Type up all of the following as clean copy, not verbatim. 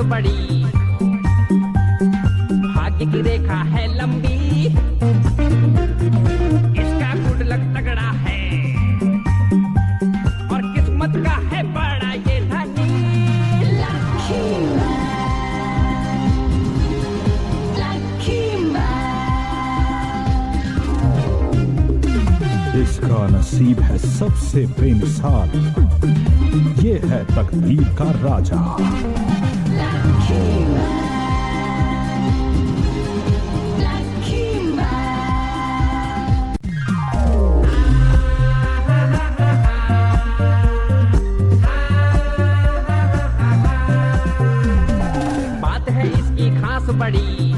बड़ी, भाग्य की रेखा है लंबी, इसका गुड लक तगड़ा है और किस्मत का है बड़ा ये धनी। इसका नसीब है सबसे बेमिसाल, ये है तकदीर का राजा। बात है इसकी खास बड़ी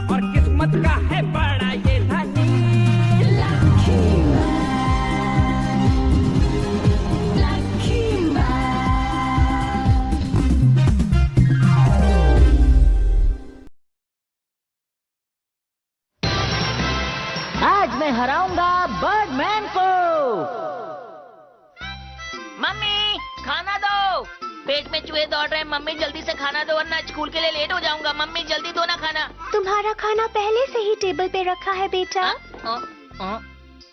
और किस्मत का है बड़ा ये धनी। आज मैं हराऊंगा बर्डमैन को। मम्मी खाना दो, पेट में चूहे दौड़ रहे हैं। मम्मी जल्दी से खाना दो वरना स्कूल के लिए लेट हो जाऊंगा। मम्मी जल्दी दो ना खाना। तुम्हारा खाना पहले से ही टेबल पे रखा है बेटा।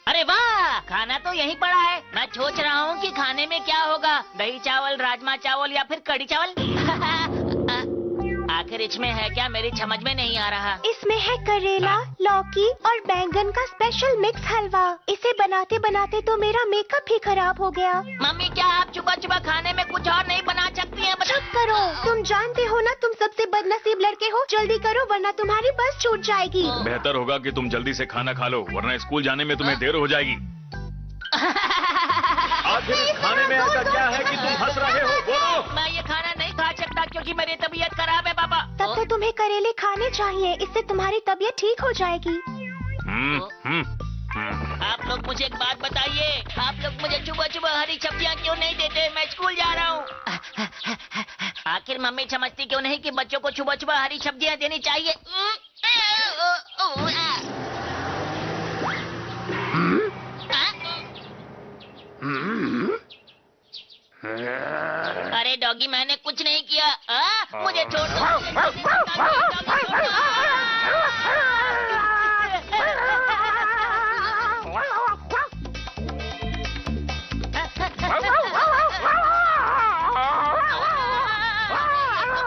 अरे वाह, खाना तो यहीं पड़ा है। मैं सोच रहा हूँ कि खाने में क्या होगा, दही चावल, राजमा चावल या फिर कड़ी चावल। आखिर इसमें है क्या, मेरी समझ में नहीं आ रहा। इसमें है करेला, लौकी और बैंगन का स्पेशल मिक्स हलवा। इसे बनाते बनाते तो मेरा मेकअप ही खराब हो गया। मम्मी क्या आप सुबह सुबह खाने में कुछ और नहीं बना सकती हैं? चुप करो, तुम जानते हो ना तुम सबसे बदनसीब लड़के हो। जल्दी करो वरना तुम्हारी बस छूट जाएगी। बेहतर होगा कि तुम जल्दी से खाना खा लो वरना स्कूल जाने में तुम्हें देर हो जाएगी। आखिर इस खाने में ऐसा क्या है कि तुम हंस रहे हो? बोलो। मैं ये खाना नहीं खा सकता क्योंकि मेरी तबीयत खराब है पापा। तब तो तुम्हें करेले खाने चाहिए, इससे तुम्हारी तबीयत ठीक हो जाएगी। आप लोग मुझे एक बात बताइए, आप लोग मुझे सुबह सुबह हरी सब्जियां क्यों नहीं देते? मैं स्कूल जा रहा हूँ। आखिर मम्मी समझती क्यों नहीं कि बच्चों को सुबह सुबह हरी सब्जियां देनी चाहिए? अरे डॉगी मैंने कुछ नहीं किया। मुझे छोड़ दो।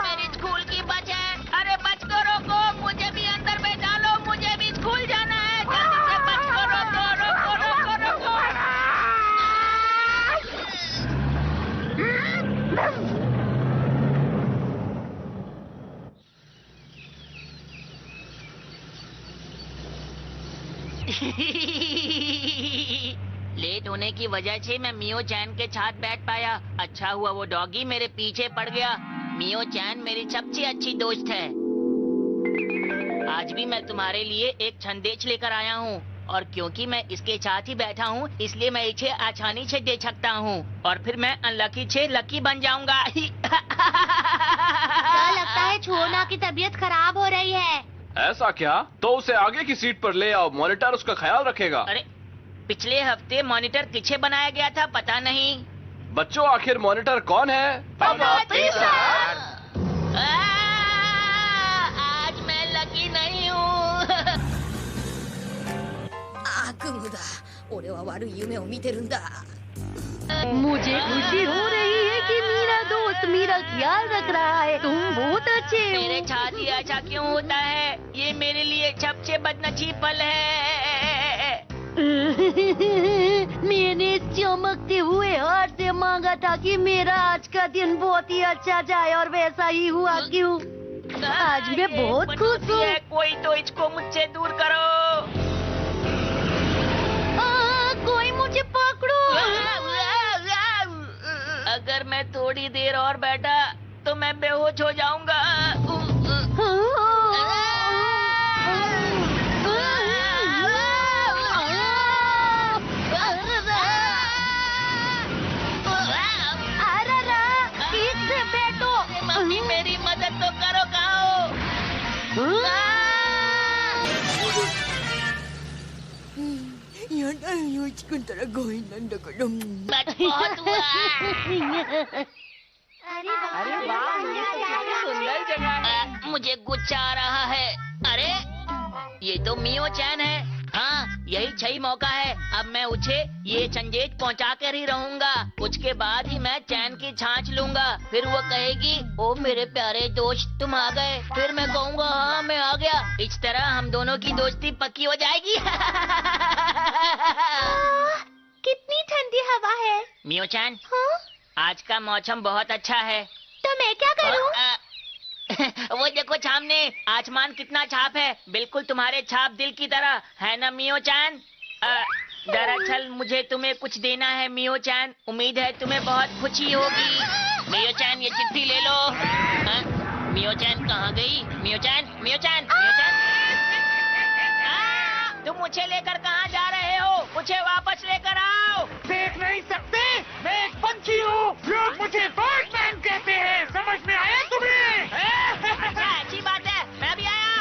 मेरी स्कूल की बस है। अरे बस को रोको, मुझे भी अंदर बैठा लो, मुझे भी स्कूल जाना है। जल्दी से बस को रोको, रोको, रोको, रोको। लेट होने की वजह से मैं मियो चैन के साथ बैठ पाया। अच्छा हुआ वो डॉगी मेरे पीछे पड़ गया। मियो चैन मेरी सबसे अच्छी दोस्त है। आज भी मैं तुम्हारे लिए एक संदेश लेकर आया हूँ और क्योंकि मैं इसके साथ ही बैठा हूँ इसलिए मैं इसे आसानी से दे सकता हूँ और फिर मैं अनलकी से लकी बन जाऊंगा। लगता है छोना की तबीयत खराब हो रही है। ऐसा क्या? तो उसे आगे की सीट पर ले आओ, मॉनिटर उसका ख्याल रखेगा। अरे पिछले हफ्ते मॉनिटर किसे बनाया गया था पता नहीं। बच्चों आखिर मॉनिटर कौन है? आज मैं लकी नहीं हूँ। 悪夢だ。俺は悪い夢を見てるんだ。 मुझे खुशी हो रही है कि मेरा दोस्त मेरा ख्याल रख रहा है। तुम बहुत अच्छे हो। मेरे साथ ही ऐसा क्यों होता है? ये मेरे लिए सबसे बदनसीब पल है। मैंने चमकते हुए हाथ से मांगा था कि मेरा आज का दिन बहुत ही अच्छा जाए और वैसा ही हुआ। क्यों? आज मैं बहुत खुश हूँ। कोई तो इसको मुझसे दूर करो। कोई मुझे पकड़ो। अगर मैं थोड़ी देर और बैठा तो मैं बेहोश हो जाऊंगा। मम्मी मेरी मदद तो करो। कहो やだよ、ちくんたらごめんなんだから。 बहुत हुआ। अरे वाह, ये तो कितनी सुंदर जगह है। मुझे गुस्सा आ रहा है। अरे ये तो मियो चैन है। हाँ, यही सही मौका है। अब मैं उसे ये संदेश पहुंचा कर ही रहूंगा। उसके बाद ही मैं चैन की छाछ लूंगा। फिर वो कहेगी, ओ मेरे प्यारे दोस्त तुम आ गए। फिर मैं कहूंगा, हाँ मैं आ गया। इस तरह हम दोनों की दोस्ती पक्की हो जाएगी। कितनी ठंडी हवा है। मियो चैन, हाँ? आज का मौसम बहुत अच्छा है। तो मैं क्या करूं? वो देखो सामने आसमान कितना छाप है, बिल्कुल तुम्हारे छाप दिल की तरह है ना मियो चैन। दरअसल मुझे तुम्हें कुछ देना है मियो चैन। उम्मीद है तुम्हें बहुत खुशी होगी। मियो चैन ये चिट्ठी ले लो। मियो चैन कहाँ गई? मियो चैन, मियो चैन, मियो चैन। तुम मुझे लेकर कहाँ जा रहे हो? मुझे वापस लेकर आओ। देख नहीं सकते, मैं एक पंछी हूँ। लोग मुझे बर्डमैन कहते हैं। समझ में आया तुम्हें? अच्छा अच्छी बात है, मैं भी आया।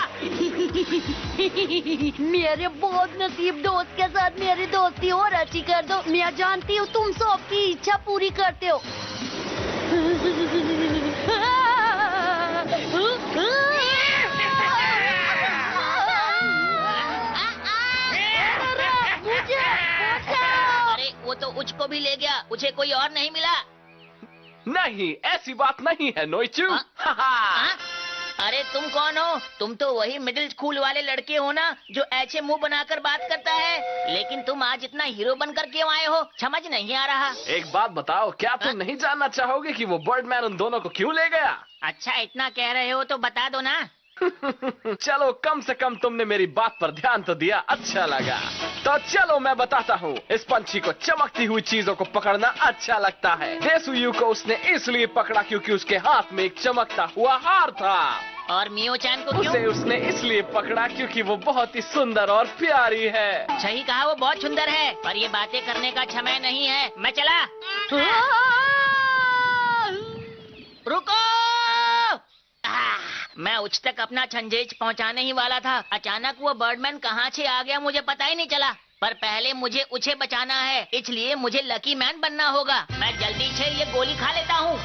मेरे बहुत नसीब दोस्त के साथ मेरी दोस्ती और अच्छी कर दो। मैं जानती हूँ तुम सबकी इच्छा पूरी करते हो। अरे वो तो उसको भी ले गया, उसे कोई और नहीं मिला। नहीं, ऐसी बात नहीं है नोइचू। हाँ? अरे तुम कौन हो? तुम तो वही मिडिल स्कूल वाले लड़के हो ना, जो ऐसे मुंह बनाकर बात करता है। लेकिन तुम आज इतना हीरो बनकर क्यों आए हो, समझ नहीं आ रहा। एक बात बताओ, क्या तुम नहीं जानना चाहोगे कि वो बर्डमैन उन दोनों को क्यों ले गया? अच्छा इतना कह रहे हो तो बता दो ना। चलो कम से कम तुमने मेरी बात पर ध्यान तो दिया, अच्छा लगा। तो चलो मैं बताता हूँ। इस पंछी को चमकती हुई चीजों को पकड़ना अच्छा लगता है। देसुयू को उसने इसलिए पकड़ा क्योंकि उसके हाथ में एक चमकता हुआ हार था। और मियो चैन को क्यों? उसे उसने इसलिए पकड़ा क्योंकि वो बहुत ही सुंदर और प्यारी है। सही कहा, वो बहुत सुंदर है। पर ये बातें करने का समय नहीं है, मैं चला। रुको! मैं उच्च तक अपना संदेश पहुंचाने ही वाला था। अचानक वो बर्डमैन कहाँ से आ गया मुझे पता ही नहीं चला। पर पहले मुझे उसे बचाना है, इसलिए मुझे लकी मैन बनना होगा। मैं जल्दी से ये गोली खा लेता हूँ।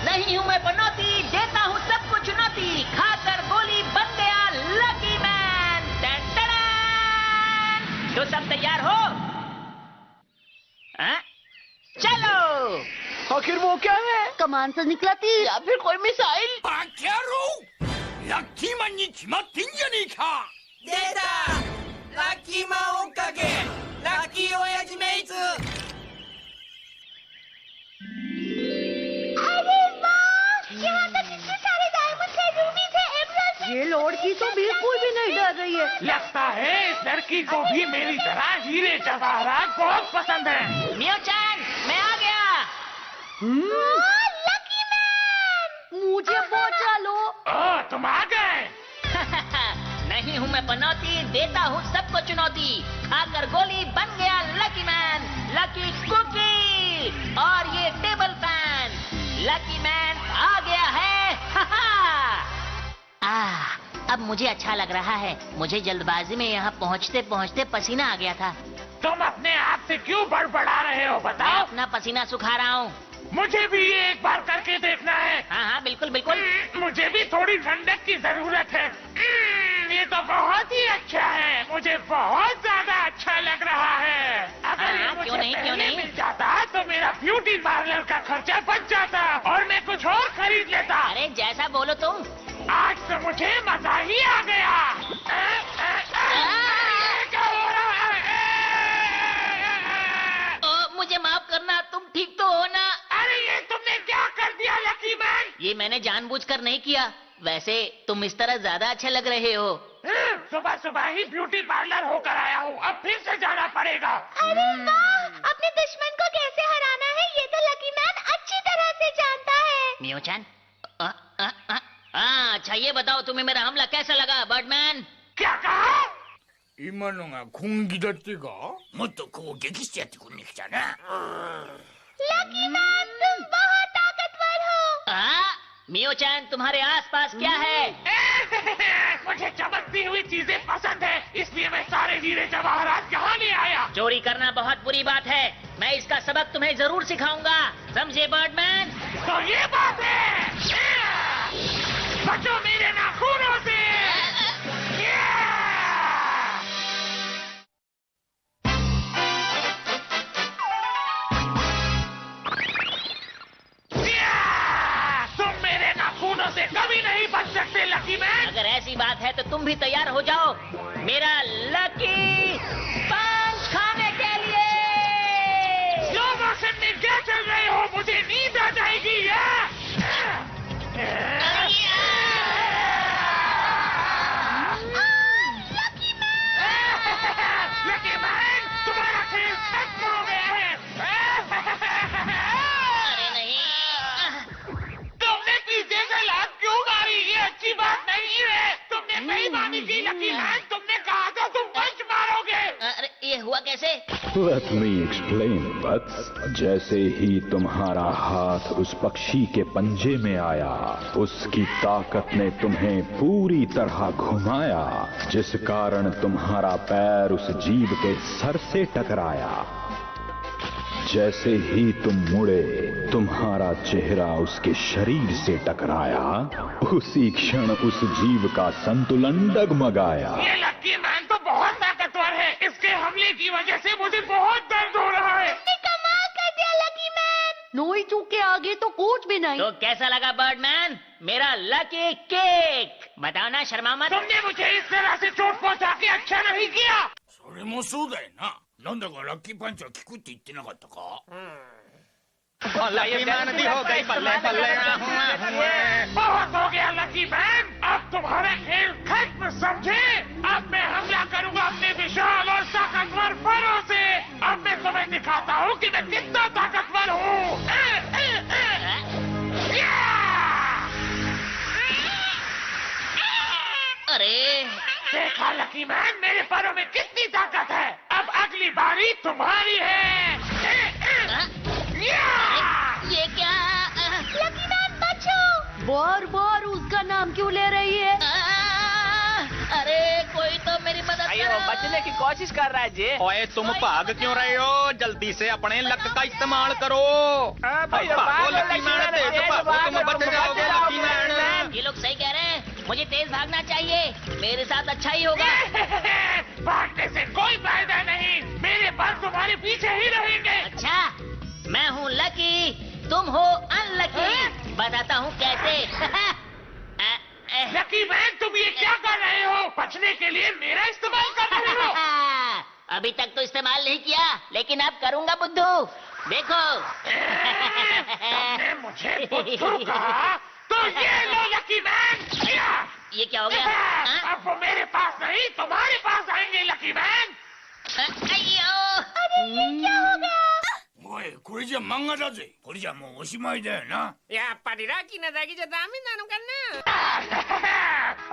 नहीं हूँ मैं पनौती, देता हूँ सबको चुनौती। खाकर गोली बन गया लकी मैन। तो सब तैयार हो? चलो। आखिर वो क्या है? कमान से निकला तीर या फिर कोई मिसाइल। लकी मनी खा देता लकी माओ कागे लकी ओयाजी मेइट्स। अरे वाह! यहाँ तो कितने सारे डायमंड है, रूबीज है, एमराल्ड है। ये लड़की तो बिल्कुल भी नहीं डर रही है। लगता है इस लड़की को भी मेरी तरह हीरे जवाहरात बहुत पसंद है। मियो चैन, मैं आ गया। Lucky man! मुझे बचा लो। तुम आ गए। नहीं हूँ मैं पनौती, देता हूँ सबको चुनौती। खाकर गोली बन गया लकी मैन। लकी कुकी और ये टेबल फैन। लकी मैन आ गया है। अब मुझे अच्छा लग रहा है। मुझे जल्दबाजी में यहाँ पहुँचते पहुँचते पसीना आ गया था। तुम अपने आप से क्यों बड़बड़ा रहे हो मैं बताओ? अपना पसीना सुखा रहा हूँ। मुझे भी ये एक बार करके देखना है। हाँ हाँ बिल्कुल बिल्कुल। मुझे भी थोड़ी ठंडक की जरूरत है। ये तो बहुत ही अच्छा है। मुझे बहुत ज्यादा अच्छा लग रहा है। अगर ये मुझे क्यों नहीं? मिल जाता तो मेरा ब्यूटी पार्लर का खर्चा बच जाता और मैं कुछ और खरीद लेता। अरे जैसा बोलो तुम। आज तो मुझे मजा ही आ गया। क्या हो रहा है? मुझे माफ करना, तुम ठीक तो हो ना? अरे ये तुमने क्या कर दिया लकी मैन? ये मैंने जानबूझकर नहीं किया। वैसे तुम इस तरह ज्यादा अच्छे लग रहे हो। सुबह सुबह ही ब्यूटी पार्लर होकर आया हूँ, अब फिर से जाना पड़ेगा। अरे वाह! अपने दुश्मन को कैसे हराना है ये तो लकी मैन अच्छी तरह से जानता है। मियो चैन, अच्छा ये बताओ तुम्हें मेरा हमला कैसा लगा बर्डमैन? क्या कहा? 今のが攻撃だってかもっと攻撃してやってくんねきたな लकी मैन तुम बहुत ताकतवर हो। मियो चैन तुम्हारे आसपास क्या है? मुझे चमक चमकती हुई चीजें पसंद है, इसलिए मैं सारे हीरे जवाहरात यहाँ ले आया। चोरी करना बहुत बुरी बात है। मैं इसका सबक तुम्हें जरूर सिखाऊंगा, समझे बर्डमैन? तो ये बात है, बचो मेरे नाखूनों से। तुम मेरे नाखूनों से कभी नहीं बच सकते लकी मैन। अगर ऐसी बात है तो तुम भी तैयार हो जाओ मेरा लकी पंच खाने के लिए। स्लो मोशन में क्या चल रहे हो? मुझे नींद आ जाएगी। लकी मैन, तुम्हारा खेल खत्म हो गया है। अरे नहीं, तुमने पीछे से लात क्यों मारी? ये अच्छी बात नहीं है। तुमने बेईमानी की लकी मैन। तुमने कहा था तुम पंच मारोगे। अरे ये हुआ कैसे? Let me explain, buts. जैसे ही तुम्हारा हाथ उस पक्षी के पंजे में आया, उसकी ताकत ने तुम्हें पूरी तरह घुमाया, जिस कारण तुम्हारा पैर उस जीव के सर से टकराया। जैसे ही तुम मुड़े, तुम्हारा चेहरा उसके शरीर से टकराया। उसी क्षण उस जीव का संतुलन डगमगाया। ये लकी मैन तो बहुत ताकतवर है। इसके हमले की वजह से मुझे बहुत दर्द हो रहा है। कमाल कर दिया लकी मैन। नोई चूक के आगे तो कुछ भी नहीं। तो कैसा लगा बर्डमैन मेरा लकी केक? बताओ ना, शर्मा मत। तुमने मुझे इस तरह से चोट पहुंचा के अच्छा नहीं किया। それもそうだよな。なんだかラッキーパンチは効くって言ってなかったか。 लकी मैन भी हो गई, बल्ले बल्ले। बहुत हो गया लकी मैन। अब तुम्हारा खेल खत्म, समझे? अब मैं हमला करूंगा अपने विशाल और ताकतवर फरों से। अब मैं तुम्हें दिखाता हूँ कि मैं कितना ताकतवर हूँ। अरे देखा लकी मैन, मेरे पैरों में कितनी ताकत है। अब अगली बारी तुम्हारी है। ये क्या? लकी मैन बचो। बार बार उसका नाम क्यों ले रही है? अरे कोई तो मेरी मदद करो। बचने की कोशिश कर रहा है जी। ओए तुम भाग क्यों रहे हो? जल्दी से अपने लक का इस्तेमाल करो। भागो लकी मैन, तेज भागो, तुम बच जाओगे लकी मैन। ये लोग सही कह रहे हैं, मुझे तेज भागना चाहिए। मेरे साथ अच्छा ही होगा। भागने से कोई फायदा नहीं। मेरे पास तुम्हारे पीछे ही रहेंगे। अच्छा, मैं हूँ लकी, तुम हो अनलकी। बताता हूँ कैसे। लकी मैन, तुम ये क्या कर रहे हो? बचने के लिए मेरा इस्तेमाल कर रहे हो। अभी तक तो इस्तेमाल नहीं किया, लेकिन अब करूंगा बुद्धू। देखो। तुमने मुझे बुद्धू कहा? तो ये लो लकी मैन। ये क्या हो गया? अब वो मेरे पास नहीं, तुम्हारे पास आएंगे लकी मैन। अయ్యో! अरे ये क्या हो गया? おい、これじゃ漫画だぜ。これじゃもうおしまいだよな。やっぱりラッキーなだけじゃダメなのかな。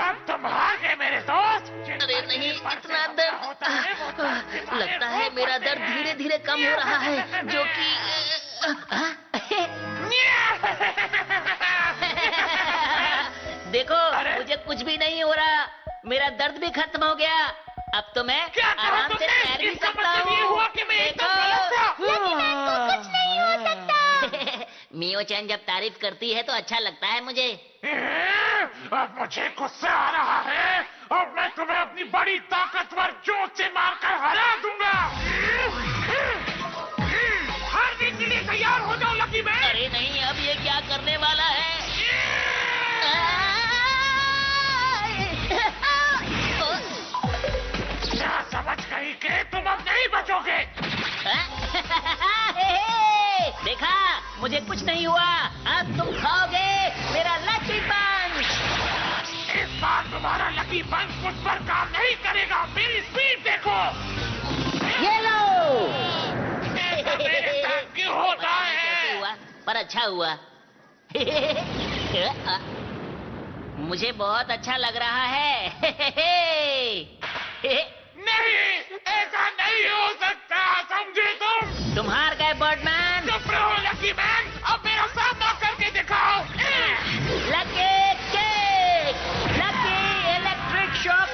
अब तुम हार गए मेरे दोस्त। अरे नहीं, इतना दर्द। लगता है मेरा दर्द धीरे धीरे कम हो रहा है, जो कि देखो, मुझे कुछ भी नहीं हो रहा। मेरा दर्द भी खत्म हो गया। अब तो मैं आराम से तैर भी सकता हूँ। कुछ नहीं हो सकता। मियो चैन जब तारीफ करती है तो अच्छा लगता है मुझे। अब मुझे गुस्सा आ रहा है। अब मैं तुम्हें अपनी बड़ी ताकतवर चोट से मारकर हरा दूंगा। हारने के लिए तैयार हो जाओ लकी मैन। अरे नहीं, अब ये क्या करने वाला है? क्या समझ गई कि तुम अब नहीं बचोगे? देखा, मुझे कुछ नहीं हुआ। अब तुम खाओगे मेरा लकी पंच। इस बार तुम्हारा लकी पंच मुझ पर काम नहीं करेगा। मेरी स्पीड देखो। ये लो। मेरे साथ क्यों होता है? कैसे हुआ? पर अच्छा हुआ। मुझे बहुत अच्छा लग रहा है। नहीं, ऐसा नहीं हो सकता, समझे तुम? तुम हार गए बर्डमैन। चुप रहो लकी मैन, अब मेरा सामना करके दिखाओ। Lucky cake, lucky electric shock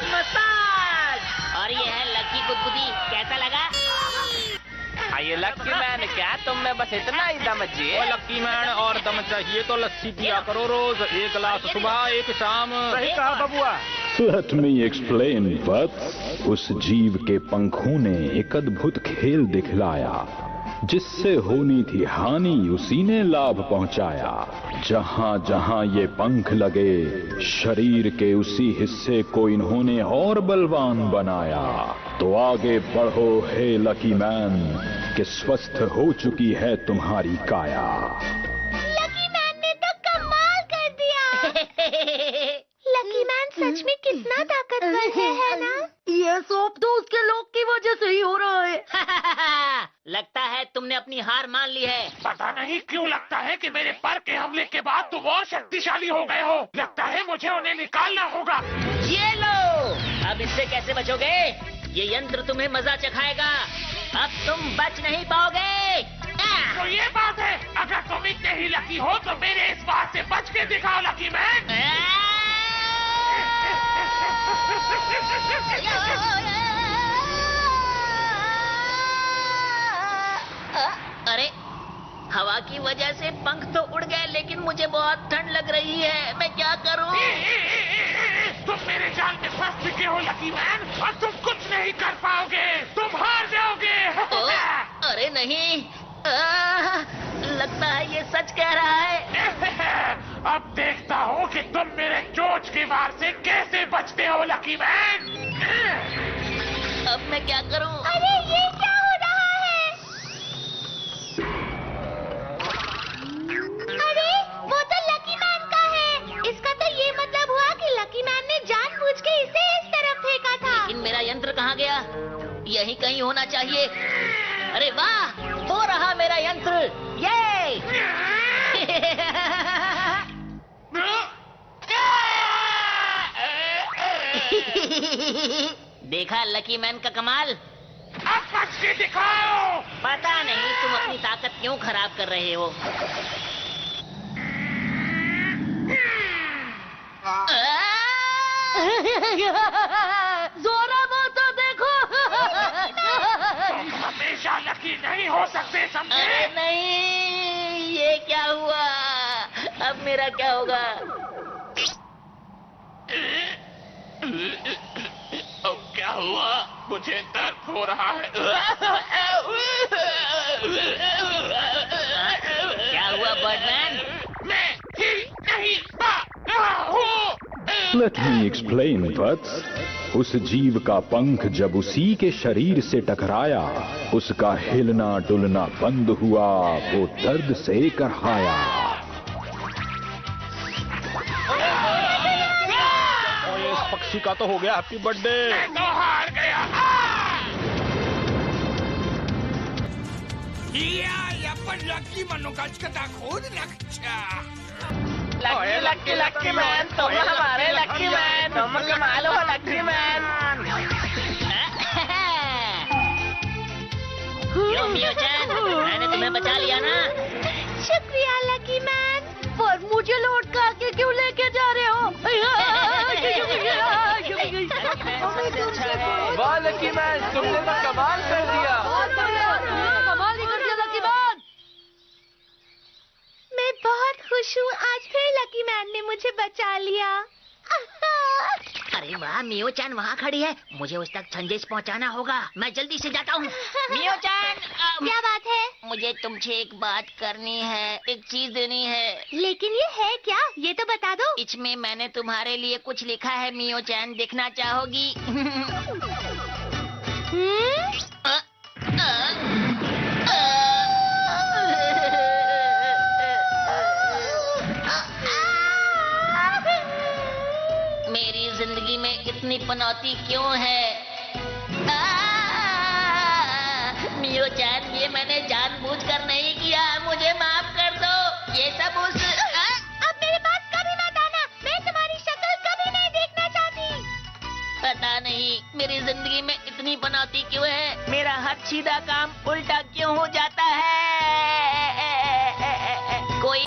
बस इतना ही दम जी। ओ लक्की मैन, और दम चाहिए तो लस्सी पिया करो रोज, 1 गिलास सुबह 1 शाम। सही कहा बबुआ। Let me explain, वत्स। उस जीव के पंखों ने एक अद्भुत खेल दिखलाया। जिससे होनी थी हानि उसी ने लाभ पहुंचाया। जहां जहां ये पंख लगे शरीर के उसी हिस्से को इन्होंने और बलवान बनाया। तो आगे बढ़ो हे लकी मैन कि स्वस्थ हो चुकी है तुम्हारी काया। लकी मैन ने तो कमाल कर दिया। लकी मैन सच में कितना ताकतवर है ना? ये सब तो उसके लोग की वजह से ही हो रहा है। लगता है तुमने अपनी हार मान ली है। पता नहीं क्यों लगता है कि मेरे पर के हमले के बाद तुम और शक्तिशाली हो गए हो। लगता है मुझे उन्हें निकालना होगा। ये लो, अब इससे कैसे बचोगे? ये यंत्र तुम्हें मजा चखाएगा। अब तुम बच नहीं पाओगे। तो ये बात है, अगर तुम इतने ही लकी हो तो मेरे इस बात से बच के दिखाओ लकी मैन। अरे, हवा की वजह से पंख तो उड़ गए, लेकिन मुझे बहुत ठंड लग रही है। मैं क्या करूं? तुम मेरे जाल में फंस चुके हो लकी मैन, और तुम कुछ नहीं कर पाओगे। तुम हार जाओगे। अरे नहीं, लगता है ये सच कह रहा है। अब देखता हूँ कि तुम मेरे चोंच के वार से कैसे बचते हो लकी मैन। अब मैं क्या करूं? अरे ये क्या हो रहा है? अरे वो तो लकी मैन का है। इसका तो ये मतलब हुआ कि लकी मैन ने जानबूझ के इसे इस तरफ फेंका था। लेकिन मेरा यंत्र कहाँ गया? यहीं कहीं होना चाहिए। अरे वाह, हो रहा मेरा यंत्र। ये देखा लकी मैन का कमाल। अब बच के दिखाओ। पता नहीं तुम अपनी ताकत क्यों खराब कर रहे हो। जोरा तो देखो। तुम हमेशा लकी नहीं हो सकते, समझे? अरे नहीं, ये क्या हुआ? अब मेरा क्या होगा? अब क्या हुआ? मुझे दर्द हो रहा है। क्या हुआ बर्डमैन? मैं ही नहीं पा रहा हूँ। Let me explain, वत्स। उस जीव का पंख जब उसी के शरीर से टकराया उसका हिलना डुलना बंद हुआ। वो दर्द से करहाया। इस पक्षी का तो हो गया हैप्पी बर्थडे। मैं तो हार गया। या पण लकी मनोकाच का दाखवून लागच्या। लकी लकी मैन, तुम हमारे लकी मैन। तुम कमाल हो लकी मैन। क्यों मियो-chan, मैंने तुम्हें बचा लिया ना? शुक्रिया लकी मैन। पर मुझे लौट के क्यों लेके जा रहे हो? वाह लकी मैन, तुमने तो कमाल कर दिया। कमाल नहीं कर दिया लकी मैन। मैं बहुत खुश हूँ, आज फिर लकी मैन ने मुझे बचा लिया। अरे वाह, मियो-chan वहाँ खड़ी है। मुझे उस तक संदेश पहुँचाना होगा। मैं जल्दी से जाता हूँ। मियो-chan, क्या बात है? मुझे तुमसे एक बात करनी है, एक चीज देनी है। लेकिन ये है क्या? ये तो बता दो। इसमें मैंने तुम्हारे लिए कुछ लिखा है मियो-chan, देखना चाहोगी? मेरी जिंदगी में इतनी पनौती क्यों है? मियो-chan, ये मैंने जानबूझकर नहीं किया, मुझे माफ कर दो। ये सब उस अब मेरे पास कभी मत आना, मैं तुम्हारी शक्ल कभी नहीं देखना चाहती। पता नहीं मेरी जिंदगी में इतनी पनौती क्यों है। मेरा हर सीधा काम उल्टा क्यों हो जाता है? कोई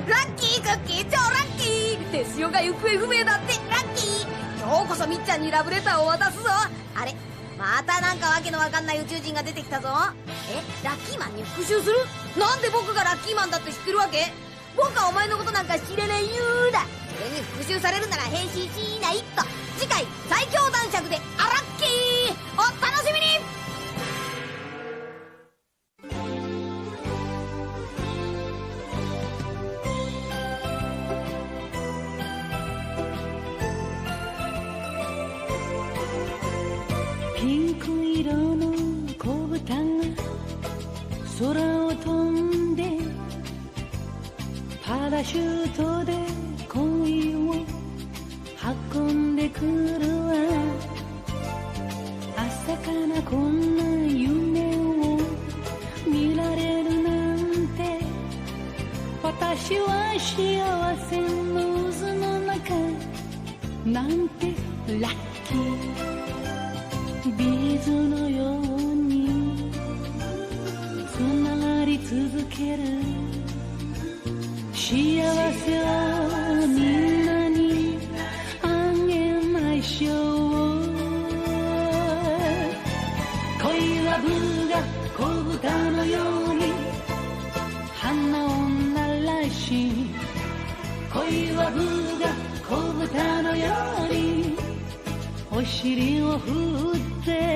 ラッキーが消えちゃうラッキーテスヨが行方不明だってラッキー今今日こそみっちゃんにラブレターを渡すぞ。あれまたなんかわけのわかんない宇宙人が出てきたぞ。ラッキーマンに復讐する？なんで僕がラッキーマンだって知ってるわけ？僕はお前のことなんか知らないよーだ。それに復讐されるなら変身しないと。次回最強男爵でアラッキー、お楽しみに。ピンク色の子豚が空を飛んでパラシュートで恋を運んでくるわ。朝からこんな夢を見られるなんて、私は幸せの渦の中なんてラッキー。ビーズのようにつながり続ける幸せをみんなにあげましょう。恋はブが子豚のように花を鳴らし、恋はブが子豚のようにお尻を振って